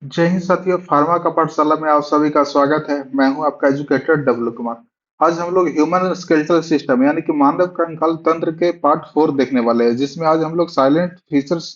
जय हिंद साथियों, फार्मा का पाठशाला में आप सभी का स्वागत है। मैं हूं आपका एजुकेटर डब्लू कुमार। आज हम लोग ह्यूमन स्केलेटल सिस्टम यानी कि मानव कंकाल तंत्र के पार्ट 4 देखने वाले हैं, जिसमें आज हम लोग साइलेंट फीचर्स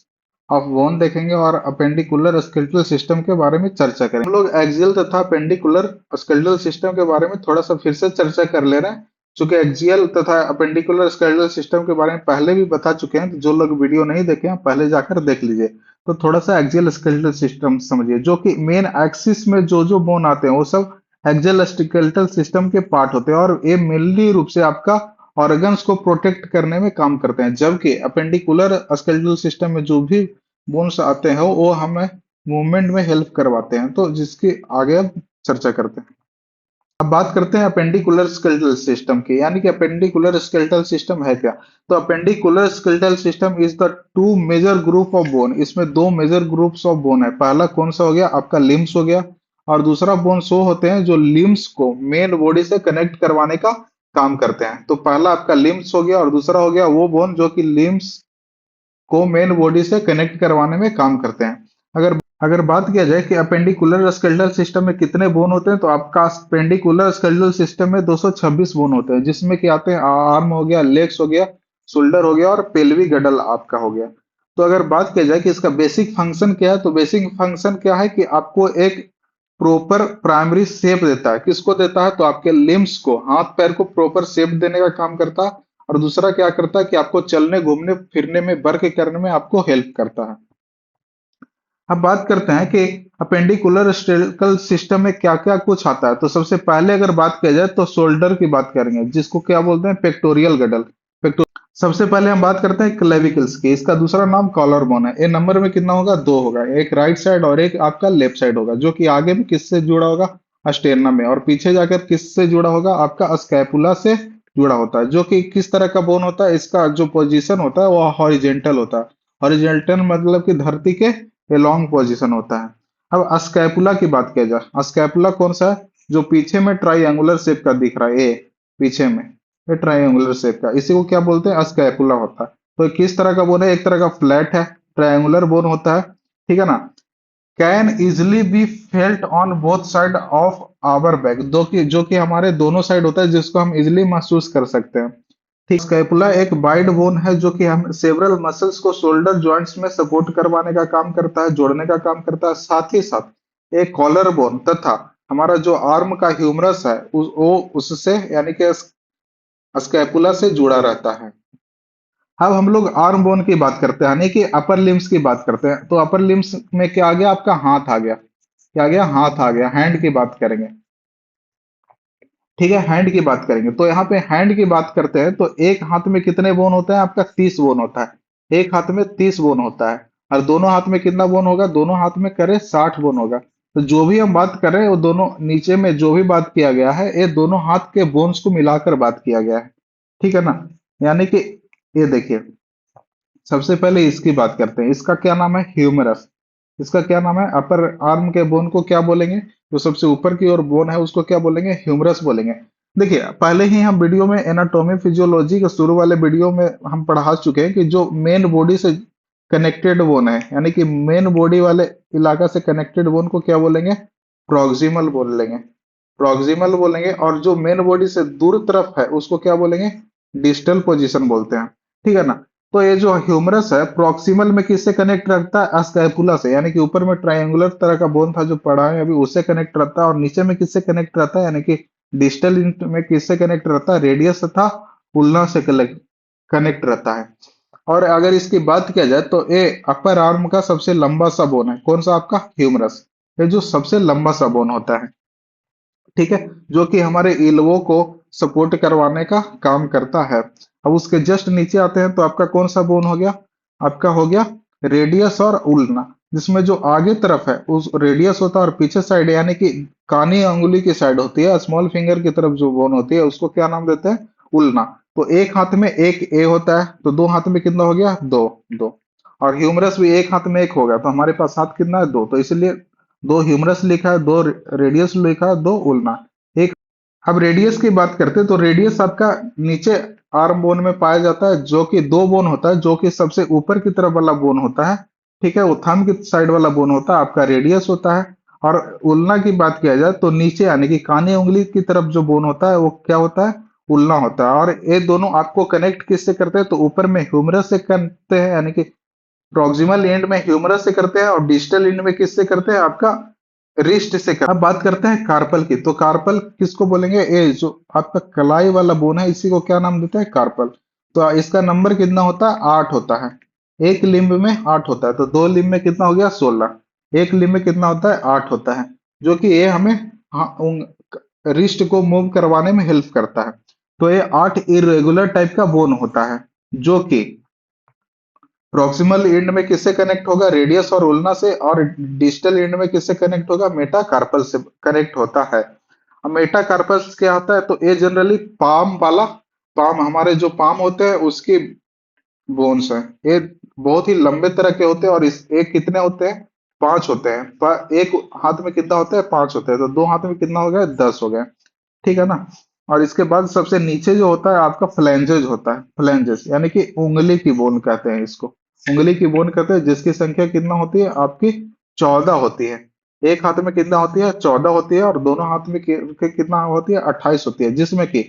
ऑफ बोन देखेंगे और अपेंडिकुलर स्केलेटल सिस्टम के बारे में चर्चा करेंगे। हम लोग एक्सियल तथा अपेंडिकुलर स्केलेटल सिस्टम के बारे में थोड़ा सा फिर से चर्चा कर ले रहे हैं। चूंकि एक्सियल तथा अपेंडिकुलर स्केलेटल सिस्टम के बारे में पहले भी बता चुके हैं, तो जो लोग वीडियो नहीं देखे हैं पहले जाकर देख लीजिए। तो थोड़ा सा एक्सियल स्केलेटल सिस्टम समझिए, जो कि मेन एक्सिस में जो जो बोन आते हैं वो सब एक्सियल स्केलेटल सिस्टम के पार्ट होते हैं, और ये मेनली रूप से आपका ऑर्गन्स को प्रोटेक्ट करने में काम करते हैं। जबकि अपेंडिकुलर स्केलेटल सिस्टम में जो भी बोन्स आते हैं वो हमें मूवमेंट में हेल्प करवाते हैं। तो जिसकी आगे अब चर्चा करते हैं। अब बात करते हैं अपेंडिकुलर स्केलेटल सिस्टम की, यानी कि अपेंडिकुलर स्केलेटल सिस्टम है क्या। तो appendicular skeletal system is the two major group of bone. इसमें दो मेजर ग्रुप्स ऑफ बोन है। पहला कौन सा हो गया, आपका लिम्स हो गया, और दूसरा बोन सो होते हैं जो लिम्स को मेन बॉडी से कनेक्ट करवाने का काम करते हैं। तो पहला आपका लिम्स हो गया और दूसरा हो गया वो बोन जो कि लिम्स को मेन बॉडी से कनेक्ट करवाने में काम करते हैं। अगर अगर बात किया जाए कि अपेंडिकुलर स्केलेटल सिस्टम में कितने बोन होते हैं, तो आपका अपेंडिकुलर स्केलेटल सिस्टम में 226 बोन होते हैं, जिसमें कि आते हैं आर्म हो गया, लेग्स हो गया, शोल्डर हो गया और पेल्विक गडल आपका हो गया। तो अगर बात किया जाए कि इसका बेसिक फंक्शन क्या है, तो बेसिक फंक्शन क्या है कि आपको एक प्रॉपर प्राइमरी शेप देता है। किसको देता है, तो आपके लिम्स को, हाथ पैर को प्रॉपर शेप देने का काम करता है। और दूसरा क्या करता है कि आपको चलने घूमने फिरने में, वर्क करने में आपको हेल्प करता है। अब बात करते हैं कि अपेंडिकुलर स्टेलिकल सिस्टम में क्या क्या कुछ आता है। तो सबसे पहले अगर बात किया जाए तो शोल्डर की बात करेंगे, जिसको क्या बोलते हैं, पेक्टोरियल गडल। सबसे पहले हम बात करते हैं क्लेविकल्स की। इसका दूसरा नाम कॉलर बोन है। ये नंबर में कितना होगा, दो होगा। एक राइट साइड और एक आपका लेफ्ट साइड होगा, जो कि आगे में किससे जुड़ा होगा, अस्टेरनम में, और पीछे जाकर किससे जुड़ा होगा, आपका स्कैपुला से जुड़ा होता है। जो कि किस तरह का बोन होता है, इसका जो पोजीशन होता है वो हॉरिजेंटल होता है। हॉरिजेंटल मतलब कि धरती के लॉन्ग पोजीशन होता है। अब स्कैपुला की बात किया जाए, स्कैपुला कौन सा है, जो पीछे में ट्राइंगुलर शेप का दिख रहा है, ये पीछे में, ये ट्रायंगुलर शेप का, इसी को क्या बोलते हैं, स्कैपुला होता है। तो किस तरह का बोन है, एक तरह का फ्लैट है, ट्रायंगुलर बोन होता है। ठीक है ना। Can easily be felt on both side of our back, जो कि हमारे दोनों साइड होता है, जिसको हम इजिली महसूस कर सकते हैं। ठीक, स्कैपुला एक वाइड बोन है जो कि हम सेवरल मसल्स को शोल्डर जॉइंट्स में सपोर्ट करवाने का काम करता है, जोड़ने का काम करता है। साथ ही साथ एक कॉलर बोन तथा हमारा जो आर्म का ह्यूमरस है वो उससे यानी कि स्कैपुला से जुड़ा रहता है। अब हम लोग आर्म बोन की बात करते हैं, यानी कि अपर लिम्स की बात करते हैं। तो अपर लिम्स में क्या आ गया, आपका हाथ आ गया। क्या आ गया, हाथ आ गया। हैंड की बात करेंगे। ठीक है, हैंड की बात करेंगे तो यहाँ पे हैंड की बात करते हैं तो एक हाथ में कितने बोन होते हैं, आपका 30 बोन होता है। एक हाथ में 30 बोन होता है। और दोनों हाथ में कितना बोन होगा, दोनों हाथ में करे 60 बोन होगा। तो जो भी हम बात कर रहे हैं वो दोनों नीचे में जो भी बात किया गया है, ये दोनों हाथ के बोन्स को मिलाकर बात किया गया है। ठीक है ना। यानी कि ये देखिए, सबसे पहले इसकी बात करते हैं। इसका क्या नाम है, ह्यूमरस। इसका क्या नाम है, अपर आर्म के बोन को क्या बोलेंगे, जो सबसे ऊपर की ओर बोन है उसको क्या बोलेंगे, ह्यूमरस बोलेंगे। देखिए, पहले ही हम वीडियो में एनाटॉमी फिजियोलॉजी के शुरू वाले वीडियो में हम पढ़ा चुके हैं कि जो मेन बॉडी से कनेक्टेड बोन है, यानी कि मेन बॉडी वाले इलाका से कनेक्टेड बोन को क्या बोलेंगे, प्रॉक्सिमल बोलेंगे। प्रॉक्सिमल बोलेंगे। और जो मेन बॉडी से दूर तरफ है उसको क्या बोलेंगे, डिस्टल पोजीशन बोलते हैं। ठीक है ना। तो ये जो ह्यूमरस है प्रॉक्सिमल में किससे कनेक्ट रखता है, स्कैपुला से, यानी कि ऊपर में ट्रायंगुलर तरह का बोन था जो पढ़ा है अभी, उससे कनेक्ट रहता है। और नीचे में किससे कनेक्ट रहता है, यानी कि डिस्टल में किससे कनेक्ट रहता है, रेडियस तथा उल्ना से कनेक्ट रहता है। और अगर इसकी बात किया जाए तो ये अपर आर्म का सबसे लंबा सा बोन है। कौन सा, आपका ह्यूमरस। ये जो सबसे लंबा सा बोन होता है। ठीक है। जो कि हमारे इल्वो को सपोर्ट करवाने का काम करता है। अब उसके जस्ट नीचे आते हैं तो आपका कौन सा बोन हो गया, आपका हो गया रेडियस और उल्ना। जिसमें जो आगे तरफ है उस रेडियस होता है, और पीछे साइड यानी कि कानी अंगुली की साइड होती है, स्मॉल फिंगर की तरफ जो बोन होती है उसको क्या नाम देते हैं, उल्ना। तो एक हाथ में एक ए होता है, तो दो हाथ में कितना हो गया, दो। दो। और ह्यूमरस भी एक हाथ में एक होगा, तो हमारे पास हाथ कितना है, दो। तो इसलिए दो ह्यूमरस लिखा है, दो रेडियस लिखा है, दो उल्ना। एक। अब रेडियस की बात करते हैं तो रेडियस आपका नीचे आर्म बोन में पाया जाता है, जो कि दो बोन होता है, जो कि सबसे ऊपर की तरफ वाला बोन होता है। ठीक है, वो थंब की साइड वाला बोन होता है, आपका रेडियस होता है। और उल्ना की बात किया जाए तो नीचे यानी कि कानी उंगली की तरफ जो बोन होता है वो क्या होता है, उल्ना होता है। और ये दोनों आपको कनेक्ट किससे करते हैं, तो ऊपर में ह्यूमरस से करते हैं, यानी कि प्रॉक्सिमल एंड में ह्यूमरस से करते हैं, और डिस्टल एंड में किससे करते हैं, आपका रिस्ट से करते हैं। अब बात करते हैं कार्पल की, तो कार्पल किसको बोलेंगे, ये जो आपका कलाई वाला बोन है इसी को क्या नाम देते हैं, कार्पल। तो इसका नंबर कितना होता है, 8 होता है। एक लिम्ब में 8 होता है, तो दो लिम्ब में कितना हो गया, 16। एक लिम्ब में कितना होता है, 8 होता है। जो कि ये हमें रिस्ट को मूव करवाने में हेल्प करता है। तो ये 8 इरेगुलर टाइप का बोन होता है, जो कि प्रॉक्सिमल एंड में किससे कनेक्ट होगा, रेडियस और उल्ना से, और डिस्टल एंड में किससे कनेक्ट होगा, मेटाकार्पल से कनेक्ट होता है। अब मेटाकार्पल क्या होता है, तो ये जनरली पाम वाला, पाम हमारे जो पाम होते हैं उसकी बोन्स है। ये बहुत ही लंबे तरह के होते हैं, और इस एक कितने होते हैं, 5 होते हैं। पर एक हाथ में कितना होता है, 5 होते हैं, तो दो हाथ में कितना हो गया, 10 हो गया। ठीक है ना। और इसके बाद सबसे नीचे जो होता है आपका फ्लैंजेस होता है, फ्लैंजेस यानी कि उंगली की बोन कहते हैं इसको। उंगली की बोन कहते हैं, जिसकी संख्या कितना होती है आपकी, 14 होती है। एक हाथ में कितना होती है, 14 होती है, और दोनों हाथ में कितना होती है, 28 होती है। जिसमें कि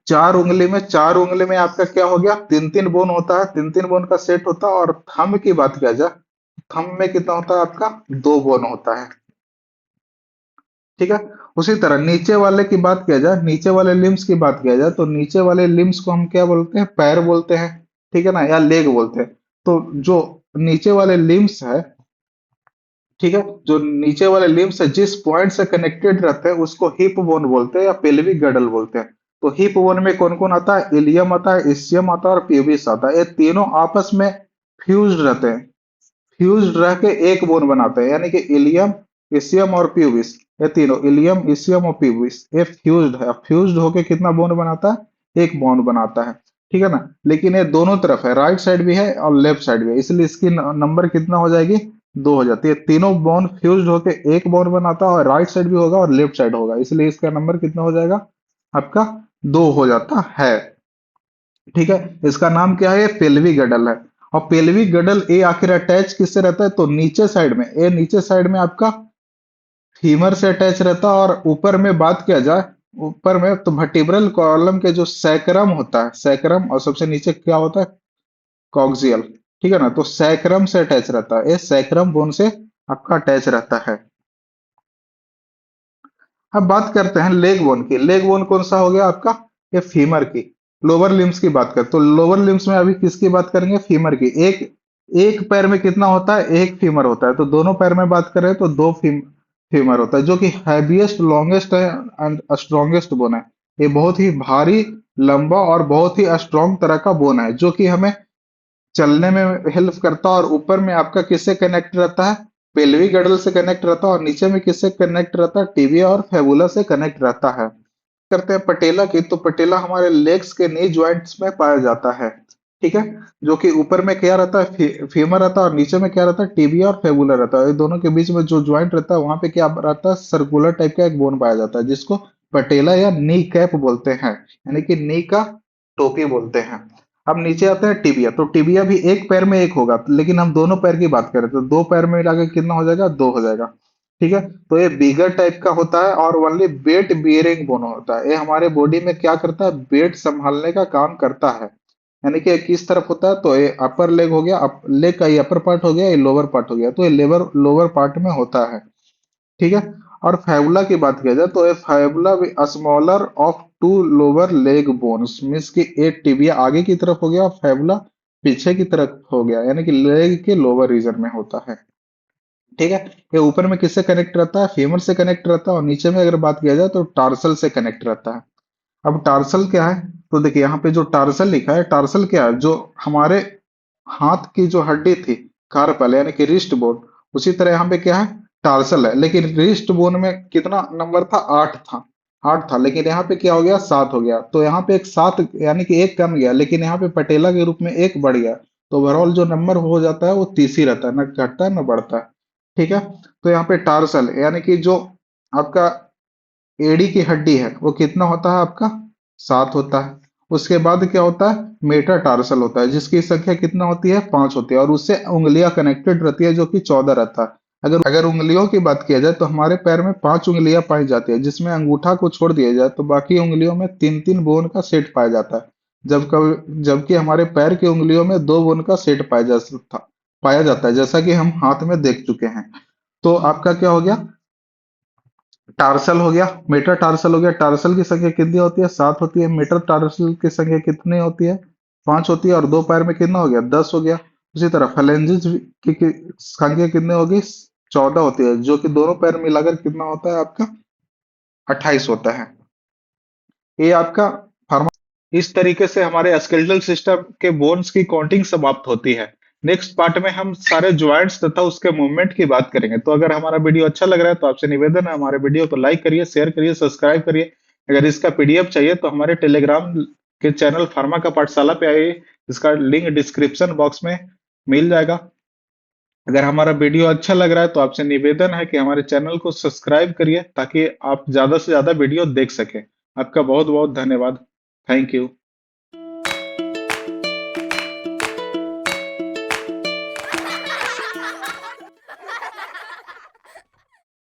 चार उंगली में आपका क्या हो गया, तीन तीन बोन होता है, तीन तीन बोन का सेट होता है। और थंब की बात किया जाए, थंब में कितना होता है आपका, दो बोन होता है। ठीक है। उसी तरह नीचे वाले की बात किया जाए, नीचे वाले लिम्स की बात किया जाए, तो नीचे वाले लिम्स को हम क्या बोलते हैं, पैर बोलते हैं। ठीक है ना, या लेग बोलते हैं। तो जो नीचे वाले लिम्स है, ठीक है, जो नीचे वाले लिम्स है जिस पॉइंट से कनेक्टेड रहते हैं उसको हिप बोन बोलते हैं या पेल्विक गडल बोलते हैं। तो हिप बोन में कौन कौन आता है, इलियम आता है, इसियम आता है, और प्यूबिस आता है। ये तीनों आपस में फ्यूज रहते हैं, फ्यूज्ड रह के एक बोन बनाते हैं, यानी कि इलियम, इसियम और प्यूबिस। ये तीनों इलियम, इसियम और प्यूबिस ये फ्यूज्ड है। फ्यूज्ड होके कितना बोन बनाता है, एक बोन बनाता है। ठीक है ना। लेकिन ये दोनों तरफ है, राइट साइड भी है और लेफ्ट साइड भी है, इसलिए इसकी नंबर कितना हो जाएगी, दो हो जाती है। तीनों बोन फ्यूज्ड होके एक बोन बनाता है, और राइट साइड भी होगा और लेफ्ट साइड होगा, इसलिए इसका नंबर कितना हो जाएगा आपका, दो हो जाता है। ठीक है। इसका नाम क्या है, पेल्वी गडल है। और पेल्वी गडल ये आखिर अटैच किससे रहता है, तो नीचे साइड में, ये नीचे साइड में आपका फीमर से अटैच रहता है। और ऊपर में बात किया जाए, ऊपर में तो वर्टिब्रल कॉलम के जो सैक्रम होता है, सैक्रम, और सबसे नीचे क्या होता है, कॉक्सियल। ठीक है ना, तो सैक्रम से अटैच रहता है, ये सैक्रम बोन से आपका अटैच रहता है। अब बात करते हैं लेग बोन की। लेग बोन कौन सा हो गया आपका, ये फीमर की। लोअर लिम्स की बात करें तो लोअर लिम्स में अभी किसकी बात करेंगे, फीमर की। एक एक पैर में कितना होता है, एक फीमर होता है। तो दोनों पैर में बात करें तो दो फीमर होता है, जो कि हैवीएस्ट, लॉन्गेस्ट है एंड स्ट्रॉन्गेस्ट बोन है। ये बहुत ही भारी, लंबा और बहुत ही स्ट्रॉन्ग तरह का बोन है, जो कि हमें चलने में हेल्प करता है। और ऊपर में आपका किससे कनेक्ट रहता है, पेल्विक गडल से कनेक्ट रहता है। और नीचे में किससे कनेक्ट रहता है, टिबिया और फेबुला से कनेक्ट रहता है। करते हैं पटेला की, तो पटेला हमारे लेग्स के नी ज्वाइंट्स में पाया जाता है। ठीक है। जो कि ऊपर में क्या रहता है, फीमर रहता है, और नीचे में क्या रहता है, टिबिया और फेबुला रहता है। ये दोनों के बीच में जो ज्वाइंट रहता है वहां पे क्या रहता है, सर्कुलर टाइप का एक बोन पाया जाता है, जिसको पटेला या नी कैप बोलते हैं, यानी कि नी का टोपी बोलते हैं। अब नीचे आते हैं टिबिया, तो टिबिया भी एक पैर में एक होगा, लेकिन हम दोनों पैर की बात करें तो दो पैर में मिला के कितना हो जाएगा, दो हो जाएगा। ठीक है। तो ये बिगर टाइप का होता है, और ओनली वेट बियरिंग बोन होता है। ये हमारे बॉडी में क्या करता है, वेट संभालने का काम करता है। यानी कि किस तरफ होता है, तो ये अपर लेग हो गया, लेग का ये अपर पार्ट हो गया, ये लोअर पार्ट हो गया, तो ये लेवर लोअर पार्ट में होता है। ठीक है। और फैबुला की बात किया जाए तो ये फैबुला भी smaller of two lower leg bones, means कि एक टिबिया आगे की तरफ हो गया और फैबुला पीछे की तरफ हो गया, यानी कि लेग के लोअर रीजन में होता है। ठीक है। ये ऊपर में किससे कनेक्ट रहता है, फीमर से कनेक्ट रहता है, और नीचे में अगर बात किया जाए तो टार्सल से कनेक्ट रहता है। अब टार्सल क्या है, तो देखिए यहाँ पे जो टार्सल लिखा है, टार्सल क्या है, जो हमारे हाथ की जो हड्डी थी, कार्पल यानी कि रिस्ट बोन, उसी तरह यहाँ पे क्या है, टार्सल है। लेकिन रिस्ट बोन में कितना नंबर था, 8 था। 8 था, लेकिन यहाँ पे क्या हो गया, 7 हो गया। तो यहाँ पे एक 7 यानी कि एक कम गया, लेकिन यहाँ पे पटेला के रूप में एक बढ़ गया। तो ओवरऑल जो नंबर हो जाता है वो 30 ही रहता है, ना घटता है ना बढ़ता है। ठीक है। तो यहाँ पे टार्सल यानी कि जो आपका एड़ी की हड्डी है वो कितना होता है आपका, 7 होता है। उसके बाद क्या होता है, मेटाटार्सल होता है जिसकी संख्या कितना होती है, 5 होती है, और उससे उंगलियां कनेक्टेड रहती है जो कि 14 रहता है। अगर उंगलियों की बात किया जाए तो हमारे पैर में 5 उंगलियां पाई जाती है, जिसमें अंगूठा को छोड़ दिया जाए तो बाकी उंगलियों में तीन तीन बोन का सेट पाया जाता है। जबकि हमारे पैर की उंगलियों में 2 बोन का सेट पाया जाता है, जैसा कि हम हाथ में देख चुके हैं। तो आपका क्या हो गया, टार्सल हो गया, मेटा टार्सल हो गया। टार्सल की संख्या कितनी होती है, 7 होती है। मेटा टार्सल की संख्या कितनी होती है, 5 होती है, और दो पैर में कितना हो गया, 10 हो गया। उसी तरह फेलेंजेस की संख्या कितनी होगी, 14 होती है, जो कि दोनों पैर मिलाकर कितना होता है आपका, 28 होता है। ये आपका फार्मा। इस तरीके से हमारे स्केलेटल सिस्टम के बोन्स की काउंटिंग समाप्त होती है। नेक्स्ट पार्ट में हम सारे ज्वाइंट्स तथा उसके मूवमेंट की बात करेंगे। तो अगर हमारा वीडियो अच्छा लग रहा है तो आपसे निवेदन है, हमारे वीडियो को लाइक करिए, शेयर करिए, सब्सक्राइब करिए। अगर इसका पीडीएफ चाहिए तो हमारे टेलीग्राम के चैनल फार्मा का पाठशाला पे आइए, इसका लिंक डिस्क्रिप्शन बॉक्स में मिल जाएगा। अगर हमारा वीडियो अच्छा लग रहा है तो आपसे निवेदन है कि हमारे चैनल को सब्सक्राइब करिए ताकि आप ज्यादा से ज्यादा वीडियो देख सकें। आपका बहुत बहुत धन्यवाद। Thank you.